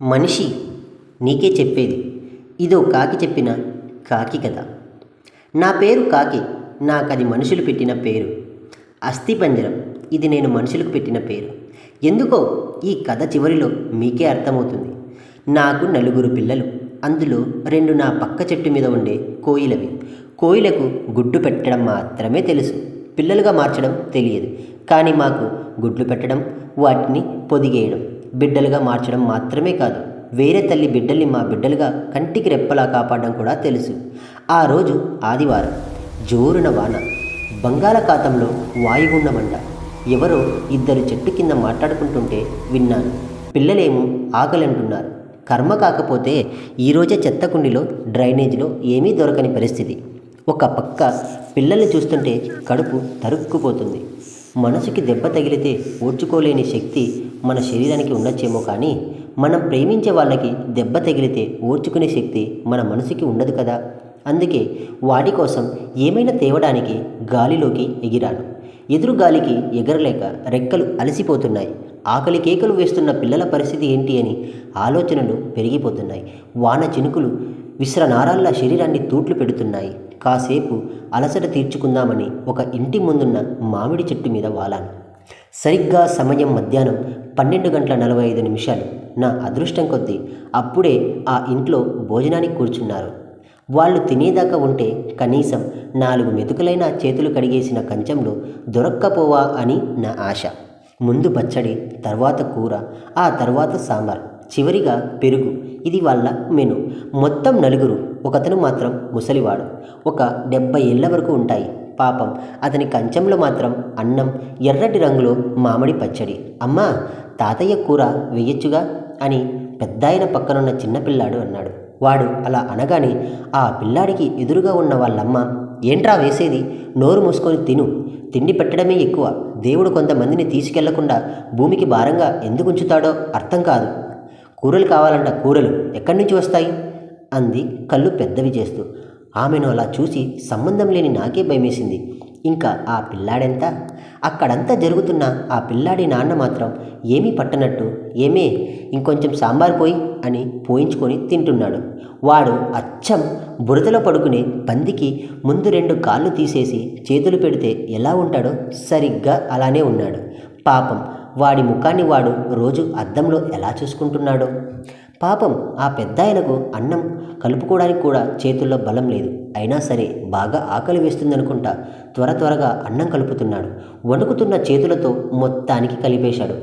మనిషి నీకే చెప్పేది ఇదో కాకి చెప్పిన కాకి కథ. నా పేరు కాకి, నాకది మనుషులు పెట్టిన పేరు. అస్థిపంజరం, ఇది నేను మనుషులకు పెట్టిన పేరు. ఎందుకో ఈ కథ చివరిలో మీకే అర్థమవుతుంది. నాకు నలుగురు పిల్లలు, అందులో రెండు నా పక్క చెట్టు మీద ఉండే కోయిలవి. కోయిలకు గుడ్డు పెట్టడం మాత్రమే తెలుసు, పిల్లలుగా మార్చడం తెలియదు. కానీ మాకు గుడ్లు పెట్టడం, వాటిని పొదిగేయడం, బిడ్డలుగా మార్చడం మాత్రమే కాదు, వేరే తల్లి బిడ్డల్ని మా బిడ్డలుగా కంటికి రెప్పలా కాపాడడం కూడా తెలుసు. ఆ రోజు ఆదివారం, జోరున వాన, బంగాళాఖాతంలో వాయుగుండమంట. ఎవరో ఇద్దరు చెట్టు కింద మాట్లాడుకుంటుంటే విన్నాను. పిల్లలేమో ఆకలి అంటున్నారు. కర్మ కాకపోతే ఈరోజే చెత్త కుండీలో, డ్రైనేజీలో ఏమీ దొరకని పరిస్థితి. ఒక పక్క పిల్లల్ని చూస్తుంటే కడుపు తరుక్కుపోతుంది. మనసుకి దెబ్బ తగిలితే ఓర్చుకోలేని శక్తి మన శరీరానికి ఉండొచ్చేమో, కానీ మనం ప్రేమించే వాళ్ళకి దెబ్బ తగిలితే ఓర్చుకునే శక్తి మన మనసుకి ఉండదు కదా. అందుకే వాటి కోసం ఏమైనా తేవడానికి గాలిలోకి ఎగిరాను. ఎదురు గాలికి ఎగరలేక రెక్కలు అలసిపోతున్నాయి. ఆకలి కేకలు వేస్తున్న పిల్లల పరిస్థితి ఏంటి అని ఆలోచనలు పెరిగిపోతున్నాయి. వాన చినుకులు విశ్రనారాల్లా శరీరాన్ని తూట్లు పెడుతున్నాయి. కాసేపు అలసట తీర్చుకుందామని ఒక ఇంటి ముందున్న మామిడి చెట్టు మీద వాలాను. సరిగ్గా సమయం మధ్యాహ్నం 12:45. నా అదృష్టం కొద్దీ అప్పుడే ఆ ఇంట్లో భోజనానికి కూర్చున్నారు. వాళ్ళు తినేదాకా ఉంటే కనీసం 4 మెతుకులైన చేతులు కడిగేసిన కంచంలో దొరక్కపోవా అని నా ఆశ. ముందు పచ్చడి, తర్వాత కూర, ఆ తర్వాత సాంబార్, చివరిగా పెరుగు. ఇది వాళ్ళ మెను. మొత్తం నలుగురు. ఒకతను మాత్రం ముసలివాడు, ఒక 70 ఏళ్ల వరకు ఉంటాయి. పాపం, అతని కంచంలో మాత్రం అన్నం, ఎర్రటి రంగులో మామిడి పచ్చడి. అమ్మా, తాతయ్య కూర వేయొచ్చుగా అని పెద్దాయన పక్కనున్న చిన్నపిల్లాడు అన్నాడు. వాడు అలా అనగానే ఆ పిల్లాడికి ఎదురుగా ఉన్న వాళ్ళమ్మ, ఏంట్రా వేసేది, నోరు మూసుకొని తిను, తిండి పెట్టడమే ఎక్కువ, దేవుడు కొంతమందిని తీసుకెళ్లకుండా భూమికి భారంగా ఎందుకు ఉంచుతాడో అర్థం కాదు, కూరలు కావాలంట, కూరలు ఎక్కడి నుంచి వస్తాయి అంది కళ్ళు పెద్దవి చేస్తూ. ఆమెను అలా చూసి సంబంధం లేని నాకే భయమేసింది. ఇంకా ఆ పిల్లాడెంత? అక్కడంతా జరుగుతున్న ఆ పిల్లాడి నాన్న మాత్రం ఏమీ పట్టనట్టు, ఏమే ఇంకొంచెం సాంబార్ పోయి అని పోయించుకొని తింటున్నాడు. వాడు అచ్చం బురదలో పడుకునే పందికి ముందు 2 కాళ్ళు తీసేసి చేతులు పెడితే ఎలా ఉంటాడో సరిగ్గా అలానే ఉన్నాడు. పాపం, వాడి ముఖాన్ని వాడు రోజు అద్దంలో ఎలా చూసుకుంటున్నాడో. పాపం, ఆ పెద్దాయనకు అన్నం కలుపుకోవడానికి కూడా చేతుల్లో బలం లేదు. అయినా సరే బాగా ఆకలి వేస్తుందనుకుంటా త్వరగా అన్నం కలుపుతున్నాడు. వణుకుతున్న చేతులతో మొత్తానికి కలిపేశాడు.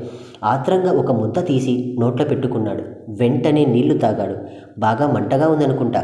ఆత్రంగా ఒక ముద్ద తీసి నోట్లో పెట్టుకున్నాడు. వెంటనే నీళ్లు తాగాడు. బాగా మంటగా ఉందనుకుంటా.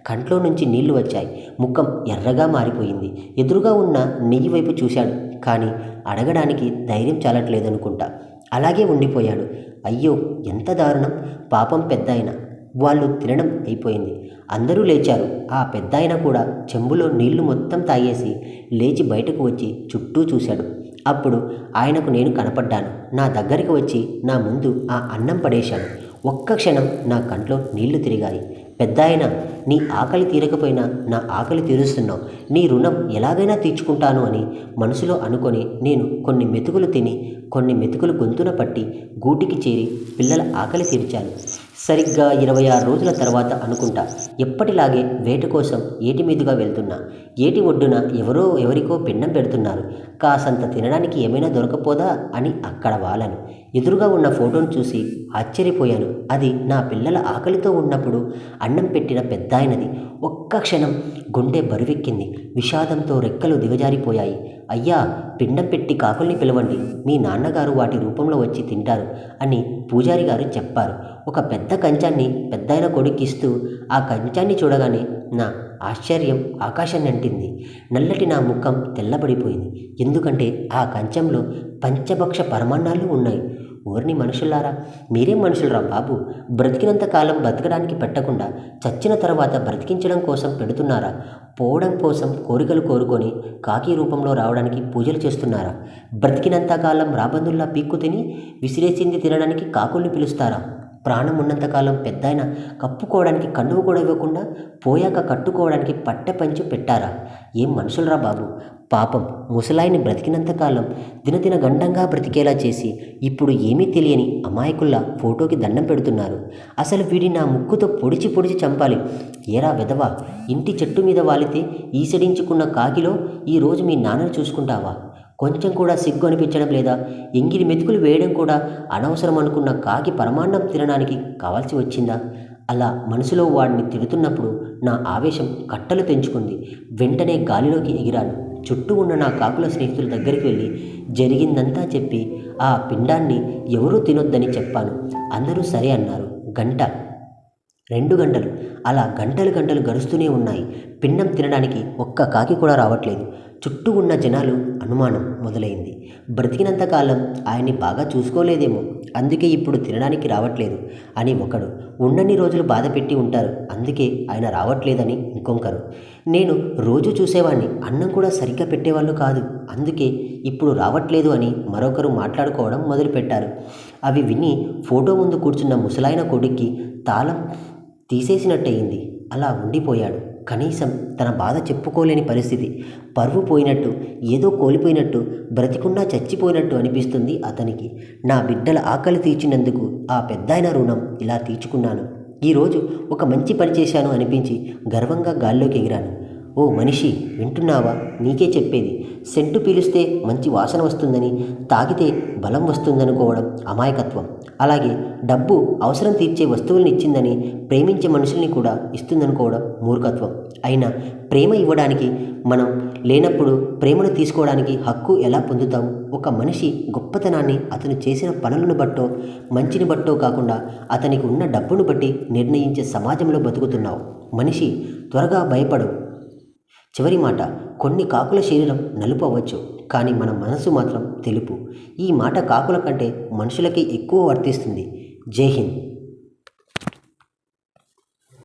కంట్లో నుంచి నీళ్లు వచ్చాయి. ముఖం ఎర్రగా మారిపోయింది. ఎదురుగా ఉన్న నెయ్యి వైపు చూశాడు, కానీ అడగడానికి ధైర్యం చాలట్లేదనుకుంటా. అలాగే ఉండిపోయాడు. అయ్యో, ఎంత దారుణం! పాపం పెద్దాయన. వాళ్ళు తినడం అయిపోయింది. అందరూ లేచారు. ఆ పెద్దాయన కూడా చెంబులో నీళ్లు మొత్తం తాగేసి లేచి బయటకు వచ్చి చుట్టూ చూశాడు. అప్పుడు ఆయనకు నేను కనపడ్డాను. నా దగ్గరికి వచ్చి నా ముందు ఆ అన్నం పడేశాను. ఒక్క క్షణం నా కంట్లో నీళ్లు తిరిగాయి. పెద్దాయన, నీ ఆకలి తీరకపోయినా నా ఆకలి తీరుస్తున్నావు, నీ రుణం ఎలాగైనా తీర్చుకుంటాను అని మనసులో అనుకొని నేను కొన్ని మెతుకులు తిని, కొన్ని మెతుకులు గొంతున పట్టి గూటికి చేరి పిల్లల ఆకలి తీర్చాను. సరిగ్గా 26 రోజుల తర్వాత అనుకుంటా, ఎప్పటిలాగే వేట కోసం ఏటి మీదుగా వెళ్తున్నా. ఏటి ఒడ్డున ఎవరికో పిండం పెడుతున్నారు. కాసంత తినడానికి ఏమైనా దొరకపోదా అని అక్కడ వాలాను. ఎదురుగా ఉన్న ఫోటోను చూసి ఆశ్చర్యపోయాను. అది నా పిల్లల ఆకలితో ఉన్నప్పుడు అన్నం పెట్టిన పెద్దాయనది. ఒక్క క్షణం గుండె బరువెక్కింది. విషాదంతో రెక్కలు దిగజారిపోయాయి. అయ్యా, పిండం పెట్టి కాకుల్ని పిలవండి, మీ నాన్నగారు వాటి రూపంలో వచ్చి తింటారు అని పూజారి గారు చెప్పారు. ఒక పెద్ద కంచాన్ని పెద్దాయన కొడుకిస్తూ ఆ కంచాన్ని చూడగానే నా ఆశ్చర్యం ఆకాశాన్ని అంటింది. నల్లటి నా ముఖం తెల్లబడిపోయింది. ఎందుకంటే ఆ కంచంలో పంచభక్ష పరమాన్నాలు ఉన్నాయి. ఊరిని మనుషులారా, మీరేం మనుషులరా బాబు! బ్రతికినంత కాలం బ్రతకడానికి పెట్టకుండా చచ్చిన తర్వాత బ్రతికించడం కోసం పెడుతున్నారా? పోవడం కోసం కోరికలు కోరుకొని కాకి రూపంలో రావడానికి పూజలు చేస్తున్నారా? బ్రతికినంత కాలం రాబందుల్లా పీక్కు తిని విసిరేసింది తినడానికి కాకుల్ని పిలుస్తారా? ప్రాణం ఉన్నంతకాలం పెద్దాయన కప్పుకోవడానికి కండువ కూడా ఇవ్వకుండా పోయాక కట్టుకోవడానికి పట్టె పంచి పెట్టారా? ఏం మనుషులరా బాబు! పాపం ముసలాయిని బ్రతికినంతకాలం దినదిన గండంగా బ్రతికేలా చేసి ఇప్పుడు ఏమీ తెలియని అమాయకుల్లా ఫోటోకి దండం పెడుతున్నారు. అసలు వీడి నా ముక్కుతో పొడిచి పొడిచి చంపాలి. ఏరా వెధవా, ఇంటి చెట్టు మీద వాలితే ఈసడించుకున్న కాకిలో ఈరోజు మీ నాన్నను చూసుకుంటావా? కొంచెం కూడా సిగ్గు అనిపించడం లేదా? ఎంగిలి మెతుకులు వేయడం కూడా అనవసరం అనుకున్న కాకి పరమాన్నం తినడానికి కావాల్సి వచ్చిందా? అలా మనసులో వాడిని తిడుతున్నప్పుడు నా ఆవేశం కట్టలు తెంచుకుంది. వెంటనే గాలిలోకి ఎగిరాను. చుట్టూ ఉన్న నా కాకుల స్నేహితుల దగ్గరికి వెళ్ళి జరిగిందంతా చెప్పి ఆ పిండాన్ని ఎవరూ తినొద్దని చెప్పాను. అందరూ సరే అన్నారు. గంట, 2 గంటలు, అలా గంటలు గంటలు గడుస్తూనే ఉన్నాయి. పిండం తినడానికి ఒక్క కాకి కూడా రావట్లేదు. చుట్టూ ఉన్న జనాలు అనుమానం మొదలైంది. బ్రతికినంతకాలం ఆయన్ని బాగా చూసుకోలేదేమో, అందుకే ఇప్పుడు తినడానికి రావట్లేదు అని ఒకడు. ఉన్నన్ని రోజులు బాధ పెట్టి ఉంటారు, అందుకే ఆయన రావట్లేదని ఇంకొకరు. నేను రోజు చూసేవాడిని, అన్నం కూడా సరిగ్గా పెట్టేవాళ్ళు కాదు, అందుకే ఇప్పుడు రావట్లేదు అని మరొకరు మాట్లాడుకోవడం మొదలుపెట్టారు. అవి విని ఫోటో ముందు కూర్చున్న ముసలాయన కొడుక్కి తాళం తీసేసినట్టయింది. అలా ఉండిపోయాడు. కనీసం తన బాధ చెప్పుకోలేని పరిస్థితి. పరువు పోయినట్టు, ఏదో కోల్పోయినట్టు, బ్రతికున్నా చచ్చిపోయినట్టు అనిపిస్తుంది అతనికి. నా బిడ్డల ఆకలి తీర్చినందుకు ఆ పెద్దాయన రుణం ఇలా తీర్చుకున్నాను. ఈరోజు ఒక మంచి పని చేశాను అనిపించి గర్వంగా గాల్లోకి ఎగిరాను. ఓ మనిషి, వింటున్నావా? నీకే చెప్పేది. సెంటు పీలిస్తే మంచి వాసన వస్తుందని, తాగితే బలం వస్తుందనుకోవడం అమాయకత్వం. అలాగే డబ్బు అవసరం తీర్చే వస్తువుల్ని ఇచ్చిందని ప్రేమించే మనుషుల్ని కూడా ఇస్తుందనుకోవడం మూర్ఖత్వం. అయినా ప్రేమ ఇవ్వడానికి మనం లేనప్పుడు ప్రేమను తీసుకోవడానికి హక్కు ఎలా పొందుతాం? ఒక మనిషి గొప్పతనాన్ని అతను చేసిన పనులను బట్టో మంచిని బట్టో కాకుండా అతనికి ఉన్న డబ్బును బట్టి నిర్ణయించే సమాజంలో బతుకుతున్నావు. మనిషి త్వరగా భయపడు. చివరి మాట, కొన్ని కాకుల శరీరం నలుపు అవ్వచ్చు, కానీ మన మనసు మాత్రం తెలుపు. ఈ మాట కాకుల కంటే మనుషులకి ఎక్కువ వర్తిస్తుంది. జై హింద్.